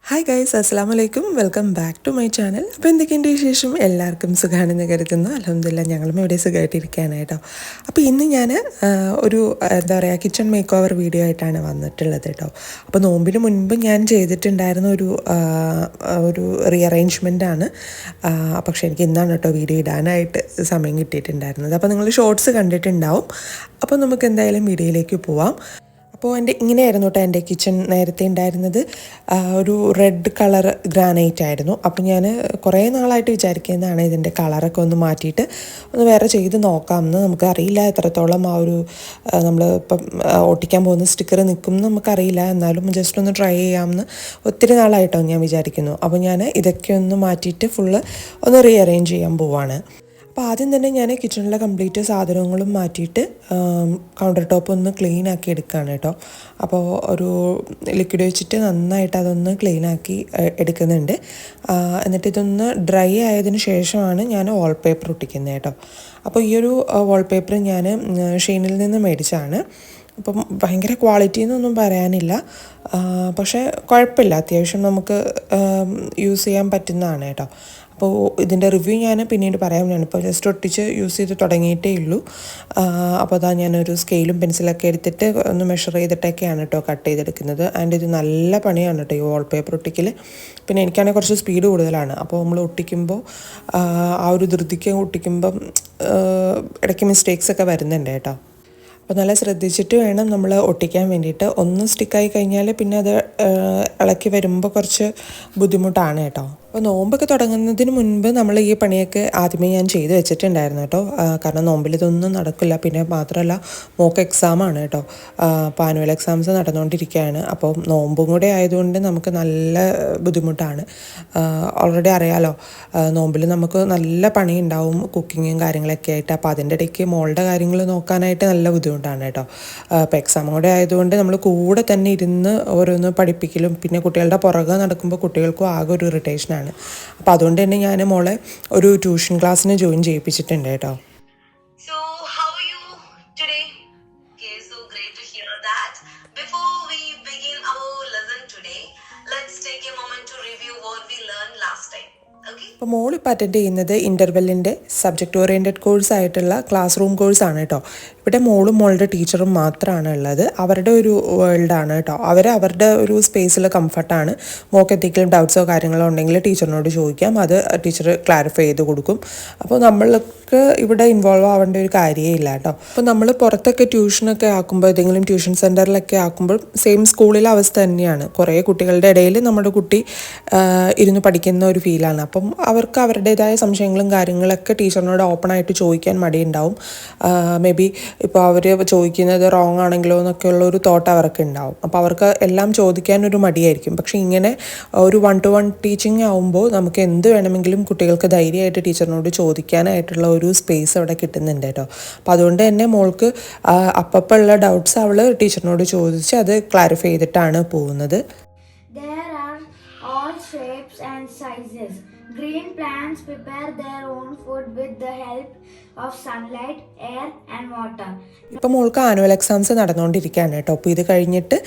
Hi guys, അസ്സലാമു അലൈക്കും. Welcome back to my channel. അപ്പോൾ എന്തൊക്കെയുണ്ട് വിശേഷം? എല്ലാവർക്കും സുഖമാണെന്ന് കരുതുന്നു. അൽഹംദുലില്ലാ ഞങ്ങളും ഇവിടെ സുഖമായിട്ടിരിക്കുകയാണ് കേട്ടോ. അപ്പോൾ ഇന്ന് ഞാൻ ഒരു എന്താ പറയുക കിച്ചൺ മേക്ക് ഓവർ വീഡിയോ ആയിട്ടാണ് വന്നിട്ടുള്ളത് കേട്ടോ. അപ്പോൾ നോമ്പിന് മുൻപ് ഞാൻ ചെയ്തിട്ടുണ്ടായിരുന്ന ഒരു റീഅറേഞ്ച്മെൻ്റ് ആണ്. പക്ഷേ എനിക്ക് ഇന്നാണ് കേട്ടോ വീഡിയോ ഇടാനായിട്ട് സമയം കിട്ടിയിട്ടുണ്ടായിരുന്നത്. അപ്പോൾ നിങ്ങൾ ഷോർട്സ് കണ്ടിട്ടുണ്ടാവും. അപ്പോൾ നമുക്ക് എന്തായാലും വീഡിയോയിലേക്ക് പോവാം. അപ്പോൾ ഇങ്ങനെയായിരുന്നു കേട്ടോ എൻ്റെ കിച്ചൺ നേരത്തെ ഉണ്ടായിരുന്നത്. ഒരു റെഡ് കളർ ഗ്രാനൈറ്റ് ആയിരുന്നു. അപ്പോൾ ഞാൻ കുറേ നാളായിട്ട് വിചാരിക്കുന്നതാണ് ഇതിൻ്റെ കളറൊക്കെ ഒന്ന് മാറ്റിയിട്ട് ഒന്ന് വേറെ ചെയ്ത് നോക്കാമെന്ന്. നമുക്കറിയില്ല എത്രത്തോളം നമ്മൾ ഇപ്പം ഒട്ടിക്കാൻ പോകുന്ന സ്റ്റിക്കർ നിൽക്കും എന്ന് നമുക്കറിയില്ല. എന്നാലും ജസ്റ്റ് ഒന്ന് ട്രൈ ചെയ്യാമെന്ന് ഒത്തിരി നാളായിട്ടോ ഞാൻ വിചാരിക്കുന്നു. അപ്പോൾ ഞാൻ ഇതൊക്കെ ഒന്ന് മാറ്റിയിട്ട് ഫുള്ള് ഒന്ന് റീഅറേഞ്ച് ചെയ്യാൻ പോവാണ്. അപ്പോൾ ആദ്യം തന്നെ ഞാൻ കിച്ചണിലെ കംപ്ലീറ്റ് സാധനങ്ങളും മാറ്റിയിട്ട് കൗണ്ടർ ടോപ്പ് ഒന്ന് ക്ലീൻ ആക്കി എടുക്കുകയാണ് കേട്ടോ. അപ്പോൾ ഒരു ലിക്വിഡ് വെച്ചിട്ട് നന്നായിട്ട് അതൊന്ന് ക്ലീൻ ആക്കി എടുക്കുന്നുണ്ട്. എന്നിട്ട് ഇതൊന്ന് ഡ്രൈ ആയതിനു ശേഷമാണ് ഞാൻ വാൾപേപ്പർ ഒട്ടിക്കുന്നത് കേട്ടോ. അപ്പോൾ ഈ ഒരു വാൾപേപ്പർ ഞാൻ ഷീനിൽ നിന്ന് മേടിച്ചതാണ്. അപ്പം ഭയങ്കര ക്വാളിറ്റി എന്നൊന്നും പറയാനില്ല, പക്ഷേ കുഴപ്പമില്ല, അത്യാവശ്യം നമുക്ക് യൂസ് ചെയ്യാൻ പറ്റുന്നതാണ് കേട്ടോ. അപ്പോൾ ഇതിൻ്റെ റിവ്യൂ ഞാൻ പിന്നീട് പറയാം. ഞാനിപ്പോൾ ജസ്റ്റ് ഒട്ടിച്ച് യൂസ് ചെയ്ത് തുടങ്ങിയിട്ടേ ഉള്ളൂ. അപ്പോൾ അതാ ഞാനൊരു സ്കെയിലും പെൻസിലൊക്കെ എടുത്തിട്ട് ഒന്ന് മെഷർ ചെയ്തിട്ടൊക്കെയാണ് കേട്ടോ കട്ട് ചെയ്തെടുക്കുന്നത്. ആൻഡ് ഇത് നല്ല പണിയാണ് കേട്ടോ ഈ വാൾപേപ്പർ ഒട്ടിക്കൽ. പിന്നെ എനിക്കാണെങ്കിൽ കുറച്ച് സ്പീഡ് കൂടുതലാണ്. അപ്പോൾ നമ്മൾ ഒട്ടിക്കുമ്പോൾ ആ ഒരു ധൃതിക്ക് ഒട്ടിക്കുമ്പം ഇടയ്ക്ക് മിസ്റ്റേക്സ് ഒക്കെ വരുന്നുണ്ട് കേട്ടോ. അപ്പോൾ നല്ല ശ്രദ്ധിച്ചിട്ട് വേണം നമ്മൾ ഒട്ടിക്കാൻ വേണ്ടിയിട്ട്. ഒന്ന് സ്റ്റിക്കായി കഴിഞ്ഞാൽ പിന്നെ അത് ഇളക്കി വരുമ്പോൾ കുറച്ച് ബുദ്ധിമുട്ടാണ് കേട്ടോ. അപ്പോൾ നോമ്പൊക്കെ തുടങ്ങുന്നതിന് മുൻപ് നമ്മൾ ഈ പണിയൊക്കെ ആദ്യമേ ഞാൻ ചെയ്ത് വെച്ചിട്ടുണ്ടായിരുന്നു കേട്ടോ. കാരണം നോമ്പിൽ ഇതൊന്നും നടക്കില്ല. പിന്നെ മാത്രമല്ല മോക്ക് എക്സാമാണ് കേട്ടോ. അപ്പോൾ ആനുവൽ എക്സാംസ് നടന്നുകൊണ്ടിരിക്കുകയാണ്. അപ്പോൾ നോമ്പും കൂടെ ആയതുകൊണ്ട് നമുക്ക് നല്ല ബുദ്ധിമുട്ടാണ്. ഓൾറെഡി അറിയാലോ, നോമ്പിൽ നമുക്ക് നല്ല പണി ഉണ്ടാവും, കുക്കിങ്ങും കാര്യങ്ങളൊക്കെ ആയിട്ട്. അപ്പോൾ അതിൻ്റെ ഇടയ്ക്ക് മോളുടെ കാര്യങ്ങൾ നോക്കാനായിട്ട് നല്ല ബുദ്ധിമുട്ടാണ് കേട്ടോ. അപ്പോൾ എക്സാം കൂടെ ആയതുകൊണ്ട് നമ്മൾ കൂടെ തന്നെ ഇരുന്ന് ഓരോന്ന് പഠിപ്പിക്കലും പിന്നെ കുട്ടികളുടെ പുറകെ നടക്കുമ്പോൾ കുട്ടികൾക്കും ആകെ ഒരു ഇറിറ്റേഷനാണ്. അപ്പോൾ അതുകൊണ്ട് തന്നെ ഞാൻ മോളെ ഒരു ട്യൂഷൻ ക്ലാസ്സിന് ജോയിൻ ചെയ്യിപ്പിച്ചിട്ടുണ്ട് കേട്ടോ. So, how are you today? Okay, so great to hear that. Before we begin our lesson today, let's take a moment to review what we learned last time. Okay? അപ്പോൾ മോളിപ്പോൾ attend ചെയ്യുന്നത് ഇൻ്റർവെല്ലിൻ്റെ subject oriented course ആയിട്ടുള്ള class room കോഴ്സാണ് കേട്ടോ. ഇവിടെ മോളും മോളുടെ ടീച്ചറും മാത്രമാണ് ഉള്ളത്. അവരുടെ ഒരു വേൾഡാണ് കേട്ടോ. അവരുടെ ഒരു സ്പേസിൽ കംഫർട്ടാണ്. മോൾക്ക് എന്തെങ്കിലും ഡൗട്ട്സോ കാര്യങ്ങളോ ഉണ്ടെങ്കിൽ ടീച്ചറിനോട് ചോദിക്കാം, അത് ടീച്ചർ ക്ലാരിഫൈ ചെയ്ത് കൊടുക്കും. അപ്പോൾ നമ്മൾക്ക് ഇവിടെ ഇൻവോൾവ് ആവേണ്ട ഒരു കാര്യമേ ഇല്ല കേട്ടോ. അപ്പോൾ നമ്മൾ പുറത്തൊക്കെ ട്യൂഷനൊക്കെ ആക്കുമ്പോൾ, ഏതെങ്കിലും ട്യൂഷൻ സെൻറ്ററിലൊക്കെ ആക്കുമ്പോൾ സെയിം സ്കൂളിലെ അവസ്ഥ തന്നെയാണ്. കുറേ കുട്ടികളുടെ ഇടയിൽ നമ്മുടെ കുട്ടി ഇരുന്ന് പഠിക്കുന്ന ഒരു ഫീലാണ്. അപ്പം അവർക്ക് അവരുടേതായ സംശയങ്ങളും കാര്യങ്ങളൊക്കെ ടീച്ചറിനോട് ഓപ്പണായിട്ട് ചോദിക്കാൻ മടിയുണ്ടാവും. മേ ബി ഇപ്പോൾ അവർ ചോദിക്കുന്നത് റോങ് ആണെങ്കിലോ എന്നൊക്കെയുള്ള ഒരു തോട്ട് അവർക്ക് ഉണ്ടാവും. അപ്പോൾ അവർക്ക് എല്ലാം ചോദിക്കാനൊരു മടിയായിരിക്കും. പക്ഷേ ഇങ്ങനെ ഒരു 1-to-1 ടീച്ചിങ് ആവുമ്പോൾ നമുക്ക് എന്ത് വേണമെങ്കിലും കുട്ടികൾക്ക് ധൈര്യമായിട്ട് ടീച്ചറിനോട് ചോദിക്കാനായിട്ടുള്ള ഒരു സ്പേസ് അവിടെ കിട്ടുന്നുണ്ട് കേട്ടോ. അപ്പോൾ അതുകൊണ്ട് തന്നെ മോൾക്ക് അപ്പം ഉള്ള ഡൗട്ട്സ് അവൾ ടീച്ചറിനോട് ചോദിച്ച് അത് ക്ലാരിഫൈ ചെയ്തിട്ടാണ് പോകുന്നത്. There are all shapes and sizes. Green plants prepare their own food with the help of sunlight, air and water. ഇപ്പോൾ മോൾക്ക് ആനുവൽ എക്സാംസ് നടന്നുകൊണ്ടിരിക്കുകയാണ് കേട്ടോ. അപ്പോൾ ഇത് കഴിഞ്ഞിട്ട്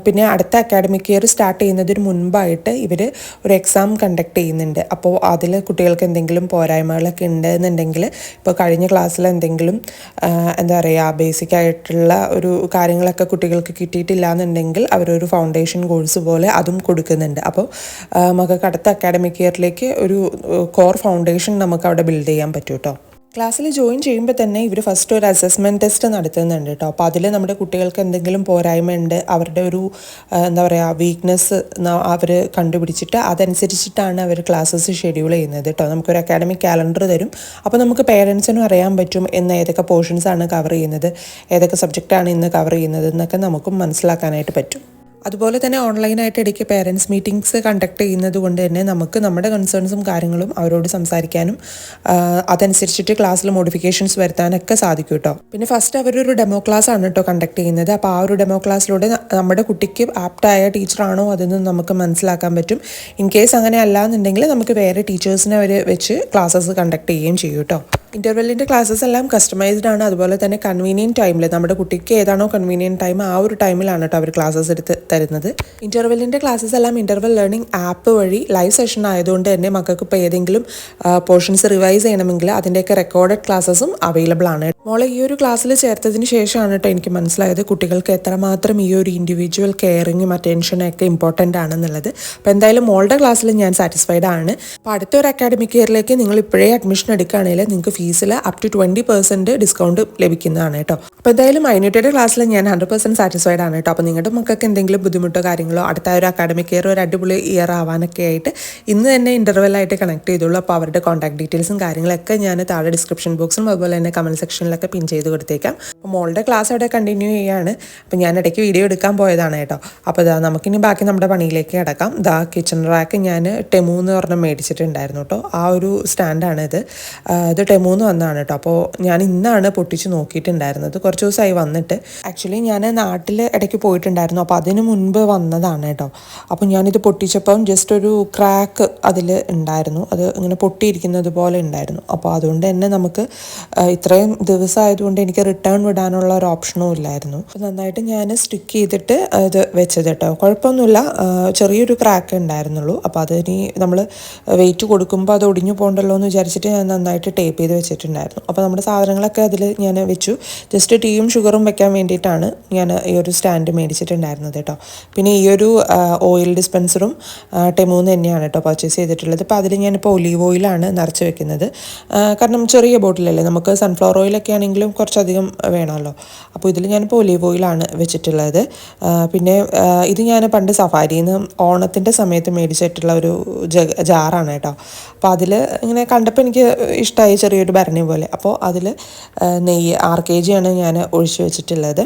പിന്നെ അടുത്ത അക്കാഡമിക് ഇയർ സ്റ്റാർട്ട് ചെയ്യുന്നതിന് മുൻപായിട്ട് ഇവർ ഒരു എക്സാം കണ്ടക്ട് ചെയ്യുന്നുണ്ട്. അപ്പോൾ അതിൽ കുട്ടികൾക്ക് എന്തെങ്കിലും പോരായ്മകളൊക്കെ ഉണ്ടെന്നുണ്ടെങ്കിൽ, ഇപ്പോൾ കഴിഞ്ഞ ക്ലാസ്സിൽ എന്തെങ്കിലും എന്താ പറയുക ബേസിക് ആയിട്ടുള്ള ഒരു കാര്യങ്ങളൊക്കെ കുട്ടികൾക്ക് കിട്ടിയിട്ടില്ല എന്നുണ്ടെങ്കിൽ അവരൊരു ഫൗണ്ടേഷൻ കോഴ്സ് പോലെ അതും കൊടുക്കുന്നുണ്ട്. അപ്പോൾ നമുക്ക് അടുത്ത അക്കാഡമിക് ഇയറിലേക്ക് ഒരു കോർ ഫൗണ്ടേഷൻ നമുക്ക് അവിടെ ബിൽഡ് ചെയ്യാൻ പറ്റും കേട്ടോ. ക്ലാസ്സിൽ ജോയിൻ ചെയ്യുമ്പോൾ തന്നെ ഇവർ ഫസ്റ്റ് ഒരു അസസ്മെൻറ്റ് ടെസ്റ്റ് നടത്തുന്നുണ്ട് കേട്ടോ. അപ്പോൾ അതിൽ നമ്മുടെ കുട്ടികൾക്ക് എന്തെങ്കിലും പോരായ്മ ഉണ്ട്, അവരുടെ ഒരു എന്താ പറയുക വീക്ക്നെസ് അവർ കണ്ടുപിടിച്ചിട്ട് അതനുസരിച്ചിട്ടാണ് അവർ ക്ലാസ്സസ് ഷെഡ്യൂൾ ചെയ്യുന്നത് കേട്ടോ. നമുക്കൊരു അക്കാഡമിക് കാലണ്ടർ തരും. അപ്പോൾ നമുക്ക് പേരൻസിനും അറിയാൻ പറ്റും ഇന്ന് ഏതൊക്കെ പോർഷൻസാണ് കവർ ചെയ്യുന്നത്, ഏതൊക്കെ സബ്ജക്റ്റാണ് ഇന്ന് കവർ ചെയ്യുന്നത് എന്നൊക്കെ നമുക്കും മനസ്സിലാക്കാനായിട്ട് പറ്റും. അതുപോലെ തന്നെ ഓൺലൈനായിട്ട് ഇടയ്ക്ക് പേരൻസ് മീറ്റിംഗ്സ് കണ്ടക്ട് ചെയ്യുന്നത് കൊണ്ട് തന്നെ നമുക്ക് നമ്മുടെ കൺസേൺസും കാര്യങ്ങളും അവരോട് സംസാരിക്കാനും അതനുസരിച്ചിട്ട് ക്ലാസ്സിൽ മോഡിഫിക്കേഷൻസ് വരുത്താനൊക്കെ സാധിക്കും കേട്ടോ. പിന്നെ ഫസ്റ്റ് അവരൊരു ഡെമോ ക്ലാസ് ആണ് കേട്ടോ കണ്ടക്ട് ചെയ്യുന്നത്. അപ്പോൾ ആ ഒരു ഡെമോ ക്ലാസ്സിലൂടെ നമ്മുടെ കുട്ടിക്ക് ആപ്റ്റായ ടീച്ചറാണോ അതെന്ന് നമുക്ക് മനസ്സിലാക്കാൻ പറ്റും. ഇൻ കേസ് അങ്ങനെ അല്ല എന്നുണ്ടെങ്കിൽ നമുക്ക് വേറെ ടീച്ചേഴ്സിനെ അവർ വെച്ച് ക്ലാസ്സസ് കണ്ടക്ട് ചെയ്യുകയും ചെയ്യും കേട്ടോ. ഇൻ്റർവെല്ലിൻ്റെ ക്ലാസ്സസ് എല്ലാം കസ്റ്റമൈസ്ഡ് ആണ്. അതുപോലെ തന്നെ കൺവീനിയൻറ്റ് ടൈമിൽ നമ്മുടെ കുട്ടിക്ക് ഏതാണോ കൺവീനിയൻറ്റ് ടൈം ആ ഒരു ടൈമിലാണ് കേട്ടോ അവർ ക്ലാസ്സസ് എടുത്ത് തരുന്നത്. ഇൻ്റർവെല്ലിൻ്റെ ക്ലാസ്സസ് എല്ലാം ഇൻ്റർവെൽ ലേണിംഗ് ആപ്പ് വഴി ലൈവ് സെഷൻ ആയതുകൊണ്ട് തന്നെ മക്കൾക്ക് ഇപ്പോൾ ഏതെങ്കിലും പോർഷൻസ് റിവൈസ് ചെയ്യണമെങ്കിൽ അതിൻ്റെയൊക്കെ റെക്കോർഡഡ് ക്ലാസ്സസും അവൈലബിൾ ആണ്. മോളെ ഈ ഒരു ക്ലാസ്സിൽ ചേർത്തതിന് ശേഷമാണ് കേട്ടോ എനിക്ക് മനസ്സിലായത് കുട്ടികൾക്ക് എത്രമാത്രം ഈ ഒരു ഇൻഡിവിജ്വൽ കെയറിങ്ങും അറ്റൻഷനൊക്കെ ഇമ്പോർട്ടൻ്റ് ആണെന്നുള്ളത്. അപ്പോൾ എന്തായാലും മോളുടെ ക്ലാസ്സിൽ ഞാൻ സാറ്റിസ്ഫൈഡ് ആണ്. അപ്പോൾ അടുത്തൊരു അക്കാഡമിക് ഇയറിലേക്ക് നിങ്ങൾ ഇപ്പോഴേ അഡ്മിഷൻ എടുക്കുകയാണെങ്കിൽ നിങ്ങൾക്ക് ഫീസിൽ അപ് ടു 20% ഡിസ്കൗണ്ട് ലഭിക്കുന്നതാണ് കേട്ടോ. അപ്പോൾ എന്തായാലും മൈന്യൂട്ടയുടെ ക്ലാസ്സിൽ ഞാൻ 100% സാറ്റിസ്ഫൈഡ് ആണ് കേട്ടോ. അപ്പോൾ നിങ്ങളുടെ മക്കൾക്ക് എന്തെങ്കിലും ബുദ്ധിമുട്ടോ കാര്യങ്ങളോ അടുത്ത ഒരു അക്കാഡമിക് ഇയർ ഒരു അടിപൊളി ഇയർ ആവാനൊക്കെ ആയിട്ട് ഇന്ന് തന്നെ ഇൻ്റർവെല്ലായിട്ട് കണക്ട് ചെയ്തോളൂ. അപ്പോൾ അവരുടെ കോൺടാക്ട് ഡീറ്റെയിൽസും കാര്യങ്ങളൊക്കെ ഞാൻ താഴെ ഡിസ്ക്രിപ്ഷൻ ബോക്സിലും അതുപോലെ തന്നെ കമൻറ്റ് സെക്ഷനിലൊക്കെ പിൻ ചെയ്ത് കൊടുത്തേക്കാം. അപ്പോൾ മോളുടെ ക്ലാസ് അവിടെ കണ്ടിന്യൂ ചെയ്യുകയാണ്. അപ്പോൾ ഞാൻ ഇടയ്ക്ക് വീഡിയോ എടുക്കാൻ പോയതാണ് കേട്ടോ. അപ്പോൾ നമുക്കിനി ബാക്കി നമ്മുടെ പണിയിലേക്ക് കിടക്കാം. കിച്ചൺ റാക്ക് ഞാൻ ടെമു എന്ന് പറഞ്ഞ് മേടിച്ചിട്ടുണ്ടായിരുന്നു കേട്ടോ. ആ ഒരു സ്റ്റാൻഡാണിത്. ഇത് ടെമു എന്ന് വന്നതാണ് കേട്ടോ. അപ്പോൾ ഞാൻ ഇന്നാണ് പൊട്ടിച്ച് നോക്കിയിട്ടുണ്ടായിരുന്നത്. കുറച്ച് ദിവസമായി വന്നിട്ട്. ആക്ച്വലി ഞാൻ നാട്ടിൽ ഇടയ്ക്ക് പോയിട്ടുണ്ടായിരുന്നു. അപ്പോൾ അതിന് മുൻപ് വന്നതാണ് കേട്ടോ. അപ്പോൾ ഞാനിത് പൊട്ടിച്ചപ്പം ജസ്റ്റ് ഒരു ക്രാക്ക് അതിൽ ഉണ്ടായിരുന്നു. അത് ഇങ്ങനെ പൊട്ടിയിരിക്കുന്നത് പോലെ ഉണ്ടായിരുന്നു. അപ്പോൾ അതുകൊണ്ട് തന്നെ നമുക്ക് ഇത്രയും ദിവസമായതുകൊണ്ട് എനിക്ക് റിട്ടേൺ വിടാനുള്ള ഒരു ഓപ്ഷനും ഇല്ലായിരുന്നു. നന്നായിട്ട് ഞാൻ സ്റ്റിക്ക് ചെയ്തിട്ട് ഇത് വെച്ചത് കേട്ടോ. കുഴപ്പമൊന്നുമില്ല, ചെറിയൊരു ക്രാക്ക് ഉണ്ടായിരുന്നുള്ളൂ. അപ്പോൾ അതിനി നമ്മൾ വെയിറ്റ് കൊടുക്കുമ്പോൾ അത് ഒടിഞ്ഞു പോകണ്ടല്ലോ എന്ന് വിചാരിച്ചിട്ട് ഞാൻ നന്നായിട്ട് ടേപ്പ് ചെയ്ത് വെച്ചിട്ടുണ്ടായിരുന്നു. അപ്പോൾ നമ്മുടെ സാധനങ്ങളൊക്കെ അതിൽ ഞാൻ വെച്ചു. ജസ്റ്റ് ടീയും ഷുഗറും വെക്കാൻ വേണ്ടിയിട്ടാണ് ഞാൻ ഈ ഒരു സ്റ്റാൻഡ് മേടിച്ചിട്ടുണ്ടായിരുന്നത് കേട്ടോ. പിന്നെ ഈ ഒരു ഓയിൽ ഡിസ്പെൻസറും ടെമൂന്ന് തന്നെയാണ് കേട്ടോ പർച്ചേസ് ചെയ്തിട്ടുള്ളത്. അപ്പോൾ അതിൽ ഞാനിപ്പോൾ ഒലീവ് ഓയിലാണ് നിറച്ച് വെക്കുന്നത്. കാരണം ചെറിയ ബോട്ടിലല്ലേ, നമുക്ക് സൺഫ്ലവർ ഓയിലൊക്കെ ആണെങ്കിലും കുറച്ചധികം വേണമല്ലോ. അപ്പോൾ ഇതിൽ ഞാനിപ്പോൾ ഒലീവ് ഓയിലാണ് വെച്ചിട്ടുള്ളത്. പിന്നെ ഇത് ഞാൻ പണ്ട് സഫാരിയിൽ നിന്ന് ഓണത്തിൻ്റെ സമയത്ത് മേടിച്ചിട്ടുള്ള ഒരു ജാറാണ് കേട്ടോ. അപ്പോൾ അതിൽ ഇങ്ങനെ കണ്ടപ്പോൾ എനിക്ക് ഇഷ്ടമായി, ചെറിയൊരു ഭരണി പോലെ. അപ്പോൾ അതിൽ നെയ്യ് 6 kg ആണ് ഞാൻ ഒഴിച്ചു വെച്ചിട്ടുള്ളത്.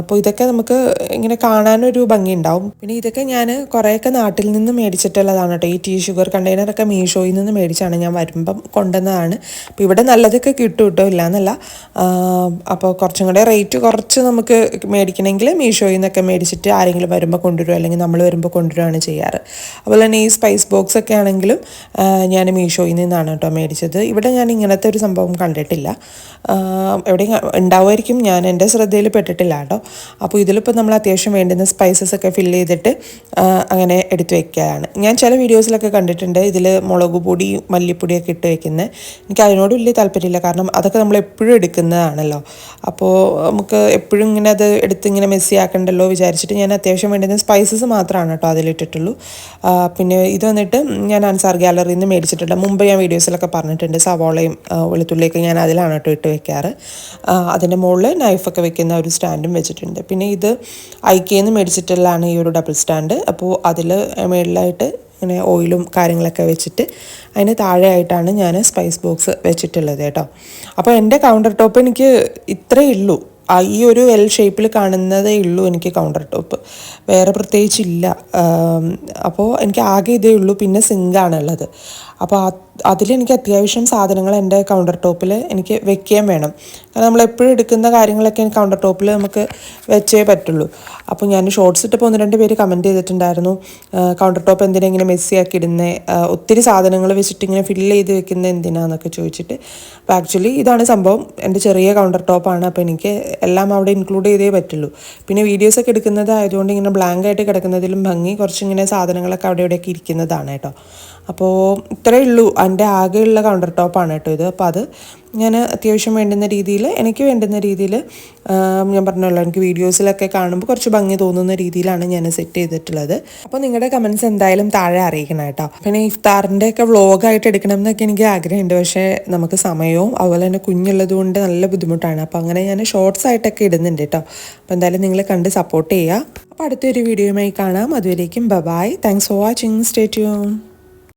അപ്പോൾ ഇതൊക്കെ നമുക്ക് ഇങ്ങനെ കാണാനൊരു ഭംഗി ഉണ്ടാവും. പിന്നെ ഇതൊക്കെ ഞാൻ കുറേയൊക്കെ നാട്ടിൽ നിന്ന് മേടിച്ചിട്ടുള്ളതാണ് കേട്ടോ. ഈ ടീ ഷുഗർ കണ്ടെയ്നറൊക്കെ മീഷോയിൽ നിന്ന് മേടിച്ചാണ്, ഞാൻ വരുമ്പം കൊണ്ടുവന്നതാണ്. അപ്പോൾ ഇവിടെ നല്ലതൊക്കെ കിട്ടും കേട്ടോ, ഇല്ലയെന്നല്ല. അപ്പോൾ കുറച്ചും കൂടെ റേറ്റ് കുറച്ച് നമുക്ക് മേടിക്കണമെങ്കിൽ മീഷോയിൽ നിന്നൊക്കെ മേടിച്ചിട്ട് ആരെങ്കിലും വരുമ്പോൾ കൊണ്ടുവരും, അല്ലെങ്കിൽ നമ്മൾ വരുമ്പോൾ കൊണ്ടുവരികയാണ് ചെയ്യാറ്. അതുപോലെ തന്നെ ഈ സ്പൈസ് ബോക്സ് ഒക്കെ ആണെങ്കിലും ഞാൻ മീഷോയിൽ നിന്നാണ് കേട്ടോ മേടിച്ചത്. ഇവിടെ ഞാൻ ഇങ്ങനത്തെ ഒരു സംഭവം കണ്ടിട്ടില്ല. എവിടെയും ഉണ്ടാവുമായിരിക്കും, ഞാൻ എൻ്റെ ശ്രദ്ധയിൽ പെട്ടിട്ടില്ല കേട്ടോ. അപ്പോൾ ഇതിലിപ്പോൾ നമ്മൾ അത്യാവശ്യം വേണ്ടുന്ന സ്പൈസസ് ഒക്കെ ഫില്ല് ചെയ്തിട്ട് അങ്ങനെ എടുത്ത് വയ്ക്കുകയാണ്. ഞാൻ ചില വീഡിയോസിലൊക്കെ കണ്ടിട്ടുണ്ട് ഇതിൽ മുളക് പൊടി മല്ലിപ്പൊടിയൊക്കെ ഇട്ട് വയ്ക്കുന്നത്. എനിക്ക് അതിനോട് വലിയ താല്പര്യമില്ല, കാരണം അതൊക്കെ നമ്മൾ എപ്പോഴും എടുക്കുന്നതാണല്ലോ. അപ്പോൾ നമുക്ക് എപ്പോഴും ഇങ്ങനെ അത് എടുത്ത് ഇങ്ങനെ മെസ്സി ആക്കണ്ടല്ലോ വിചാരിച്ചിട്ട് ഞാൻ അത്യാവശ്യം വേണ്ടുന്ന സ്പൈസസ് മാത്രമാണ് കേട്ടോ അതിലിട്ടിട്ടുള്ളൂ. പിന്നെ ഇത് വന്നിട്ട് ഞാൻ അൻസാർ ഗാലറിയിൽ നിന്ന് മേടിച്ചിട്ടുണ്ട്. മുമ്പ് ഞാൻ വീഡിയോസിലൊക്കെ പറഞ്ഞിട്ടുണ്ട്. സവാളയും വെളുത്തുള്ളിയൊക്കെ ഞാൻ അതിലാണ് കേട്ടോ ഇട്ട് വെക്കാറ്. അതിൻ്റെ മുകളിൽ നൈഫൊക്കെ വെക്കുന്ന ഒരു സ്റ്റാൻഡും വെച്ചിട്ടുണ്ട്. പിന്നെ ഇത് ഐക്കയിൽ നിന്ന് മേടിച്ചിട്ടുള്ളതാണ് ഈ ഒരു ഡബിൾ സ്റ്റാൻഡ്. അപ്പോൾ അതിൽ മേളിലായിട്ട് ഇങ്ങനെ ഓയിലും കാര്യങ്ങളൊക്കെ വെച്ചിട്ട് അതിന് താഴെയായിട്ടാണ് ഞാൻ സ്പൈസ് ബോക്സ് വെച്ചിട്ടുള്ളത് കേട്ടോ. അപ്പോൾ എൻ്റെ കൗണ്ടർ ടോപ്പ് എനിക്ക് ഇത്രയേ ഉള്ളൂ. ഈ ഒരു എൽ ഷേപ്പിൽ കാണുന്നതേ ഉള്ളൂ എനിക്ക് കൗണ്ടർ ടോപ്പ്, വേറെ പ്രത്യേകിച്ചില്ല. അപ്പോൾ എനിക്ക് ആകെ ഇതേ ഉള്ളൂ. പിന്നെ സിങ്കാണുള്ളത്. അപ്പോൾ അതിലെനിക്ക് അത്യാവശ്യം സാധനങ്ങൾ എൻ്റെ കൗണ്ടർ ടോപ്പിൽ എനിക്ക് വെക്കുകയും വേണം. കാരണം നമ്മൾ എപ്പോഴും എടുക്കുന്ന കാര്യങ്ങളൊക്കെ കൗണ്ടർ ടോപ്പിൽ നമുക്ക് വെച്ചേ പറ്റുള്ളൂ. അപ്പോൾ ഞാൻ ഷോർട്സ് ഇട്ടപ്പോൾ 1-2 പേര് കമൻറ്റ് ചെയ്തിട്ടുണ്ടായിരുന്നു, കൗണ്ടർ ടോപ്പ് എന്തിനാ ഇങ്ങനെ മെസ്സിയാക്കി ഇടുന്നത്, ഒത്തിരി സാധനങ്ങൾ വെച്ചിട്ട് ഇങ്ങനെ ഫില്ല് ചെയ്ത് വെക്കുന്നത് എന്തിനാന്നൊക്കെ ചോദിച്ചിട്ട്. അപ്പോൾ ആക്ച്വലി ഇതാണ് സംഭവം. എൻ്റെ ചെറിയ കൗണ്ടർ ടോപ്പാണ്. അപ്പോൾ എനിക്ക് എല്ലാം അവിടെ ഇൻക്ലൂഡ് ചെയ്തേ പറ്റുള്ളൂ. പിന്നെ വീഡിയോസൊക്കെ എടുക്കുന്നത് ആയതുകൊണ്ട് ഇങ്ങനെ ബ്ലാങ്ക് ആയിട്ട് കിടക്കുന്നതിലും ഭംഗി കുറച്ചിങ്ങനെ സാധനങ്ങളൊക്കെ അവിടെ ഇവിടെയൊക്കെ ഇരിക്കുന്നതാണ് കേട്ടോ. അപ്പോൾ ഇത്രയേ ഉള്ളൂ എൻ്റെ ആകെയുള്ള കൗണ്ടർ ടോപ്പാണ് കേട്ടോ ഇത്. അപ്പോൾ അത് ഞാൻ അത്യാവശ്യം വേണ്ടുന്ന രീതിയിൽ, എനിക്ക് വേണ്ടുന്ന രീതിയിൽ, ഞാൻ പറഞ്ഞല്ലോ എനിക്ക് വീഡിയോസിലൊക്കെ കാണുമ്പോൾ കുറച്ച് ഭംഗി തോന്നുന്ന രീതിയിലാണ് ഞാൻ സെറ്റ് ചെയ്തിട്ടുള്ളത്. അപ്പോൾ നിങ്ങളുടെ കമൻറ്റ്സ് എന്തായാലും താഴെ അറിയിക്കണം കേട്ടോ. പിന്നെ ഇഫ്താറിൻ്റെ ഒക്കെ വ്ളോഗായിട്ട് എടുക്കണം എന്നൊക്കെ എനിക്ക് ആഗ്രഹമുണ്ട്. പക്ഷേ നമുക്ക് സമയവും അതുപോലെ തന്നെ കുഞ്ഞുള്ളത് കൊണ്ട് നല്ല ബുദ്ധിമുട്ടാണ്. അപ്പോൾ അങ്ങനെ ഞാൻ ഷോർട്സ് ആയിട്ടൊക്കെ ഇടുന്നുണ്ട് കേട്ടോ. അപ്പോൾ എന്തായാലും നിങ്ങൾ കണ്ട് സപ്പോർട്ട് ചെയ്യുക. അപ്പോൾ അടുത്തൊരു വീഡിയോയുമായി കാണാം. അതുവരേക്കും bye. Thanks for watching. Stay tune.